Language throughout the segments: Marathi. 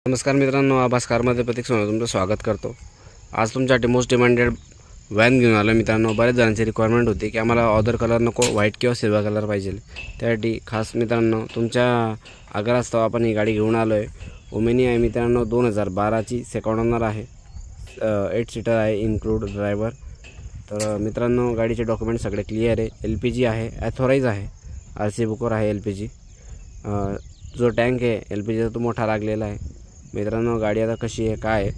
नमस्कार मित्रांनो, आभास कारमध्ये प्रतीक सोनवणे तुमचं स्वागत करतो। आज तुमच्यासाठी मोस्ट डिमांडेड व्हॅन घेऊन आलो मित्रांनो। बरेच जणांची रिक्वायरमेंट होती की आम्हाला ऑदर कलर नको, व्हाईट किंवा सिल्वर कलर पाहिजे। त्यासाठी खास मित्रांनो तुमच्या आग्रहास्तव आपण ही गाडी घेऊन आलो आहे। ओमिनी आहे मित्रांनो, 2012ची सेकंड ओनर आहे, 8 सीटर आहे इन्क्लूड ड्रायव्हर। तर मित्रांनो गाडीचे डॉक्युमेंट सगळे क्लिअर आहे। LPG आहे, ॲथॉराइज आहे, RC बुकवर आहे LPG। जो टँक आहे LPGचा तो मोठा लागलेला आहे मित्रांनो। गाडी आता कशी आहे काय आहे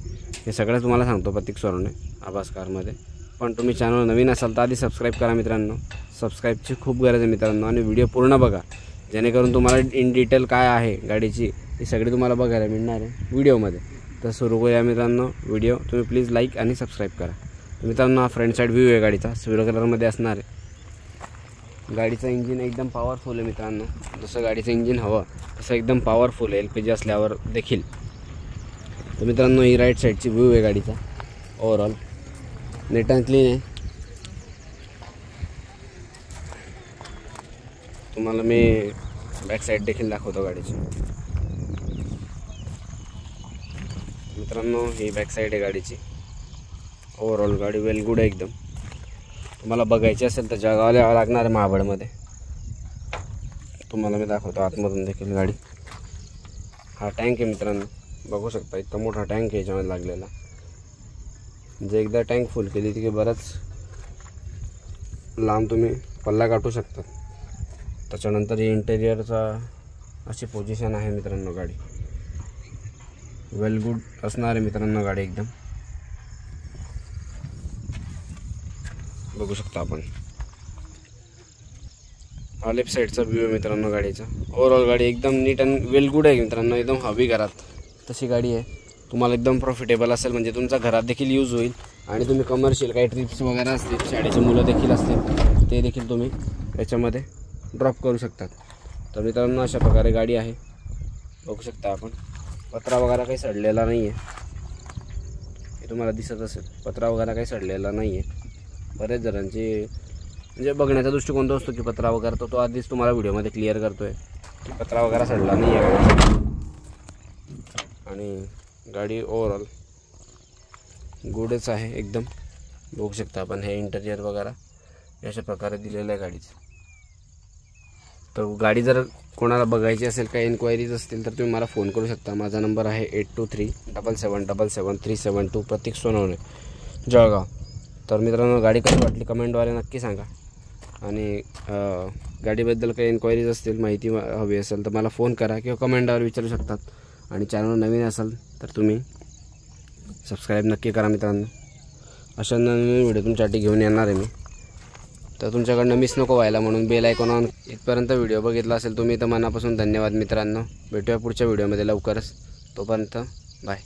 हे सगळं तुम्हाला सांगतो प्रतीक सोनवणे आभास कारमध्ये। पण तुम्ही चॅनल नवीन असाल तर आधी सबस्क्राईब करा मित्रांनो। सबस्क्राईबची खूप गरज आहे मित्रांनो, आणि व्हिडिओ पूर्ण बघा जेणेकरून तुम्हाला इन डिटेल काय आहे गाडीची ही सगळी तुम्हाला बघायला मिळणार आहे व्हिडिओमध्ये। तर सुरू करूया मित्रांनो व्हिडिओ। तुम्ही प्लीज लाईक आणि सबस्क्राईब करा। मित्रांनो हा फ्रंट साईड व्ह्यू आहे गाडीचा, सिल्वर कलरमध्ये असणार आहे। गाडीचं इंजिन एकदम पॉवरफुल आहे मित्रांनो, जसं गाडीचं इंजिन हवं तसं एकदम पॉवरफुल आहे LPG असल्यावर देखील। तर मित्रांनो ही राईट साईडची व्ह्यू आहे गाडीचा, ओव्हरऑल नीट अँड क्लीन आहे। तुम्हाला मी बॅक साईड देखील दाखवतो गाडीची। मित्रांनो ही बॅक साईड आहे गाडीची, ओव्हरऑल गाडी वेल गुड आहे एकदम। तुम्हाला बघायची असेल तर जळगावला यावं लागणार आहे महाबळमध्ये। तुम्हाला मी दाखवतो आतमधून देखील गाडी। हा टँक आहे मित्रांनो, बघू शकता इतका मोठा टँक आहे याच्यामध्ये लागलेला। म्हणजे एकदा टँक फुल केली की बरंच लांब तुम्ही पल्ला गाठू शकता। त्याच्यानंतर ही इंटेरियरचा अशी पोझिशन आहे मित्रांनो। गाडी वेल गुड असणार आहे मित्रांनो गाडी एकदम, बघू शकता आपण। हा लेफ्ट साईडचा व्ह्यू आहे मित्रांनो गाडीचा। ओव्हरऑल गाडी एकदम नीट अँड वेल गुड आहे मित्रांनो, एकदम हवी घरात तशी गाडी आहे। तुम्हाला एकदम प्रॉफिटेबल असेल, म्हणजे तुमच्या घरात देखील यूज होईल, आणि तुम्ही कमर्शियल काही ट्रिप्स वगैरे असतील, शाळेची मुलं देखील असतील, ते देखील तुम्ही याच्यामध्ये ड्रॉप करू शकतात। तर मित्रांनो अशा प्रकारे गाडी आहे, बघू शकता आपण। पत्रा वगैरे काही सडलेला नाही आहे, हे तुम्हाला दिसत असेल, पत्रा वगैरे काही सडलेला नाही आहे। बरेच जणांची म्हणजे बघण्याचा दृष्टिकोन तो असतो की पत्रा वगैरे तो आधीच तुम्हाला व्हिडिओमध्ये क्लिअर करतो आहे की पत्रा वगैरे सडला नाही आहे। आणि गाडी ओव्हरऑल गुडच आहे एकदम, बघू शकता आपण। हे इंटेरियर वगैरे अशा प्रकारे दिलेलं आहे गाडीचं। तर गाडी जर कोणाला बघायची असेल, काही इन्क्वायरीज असतील तर तुम्ही मला फोन करू शकता। माझा नंबर आहे 8237773772 प्रतीक सोनवणे जळगाव। तर मित्रांनो गाडी कशी वाटली कमेंटद्वारे नक्की सांगा, आणि गाडीबद्दल काही इन्क्वायरीज असतील, माहिती हवी असेल तर मला फोन करा किंवा कमेंटवर विचारू शकतात। आणि चॅनल नवीन असाल तर तुम्ही सबस्क्राईब नक्की करा मित्रांनो। अशा नवीन व्हिडिओ तुमच्यासाठी घेऊन येणार आहे मी, तर तुमच्याकडनं मिस नको व्हायला म्हणून बेल आयकॉन ऑन। इथपर्यंत व्हिडिओ बघितला असेल तुम्ही तर मनापासून धन्यवाद मित्रांनो। भेटूया पुढच्या व्हिडिओमध्ये लवकरच, तोपर्यंत बाय।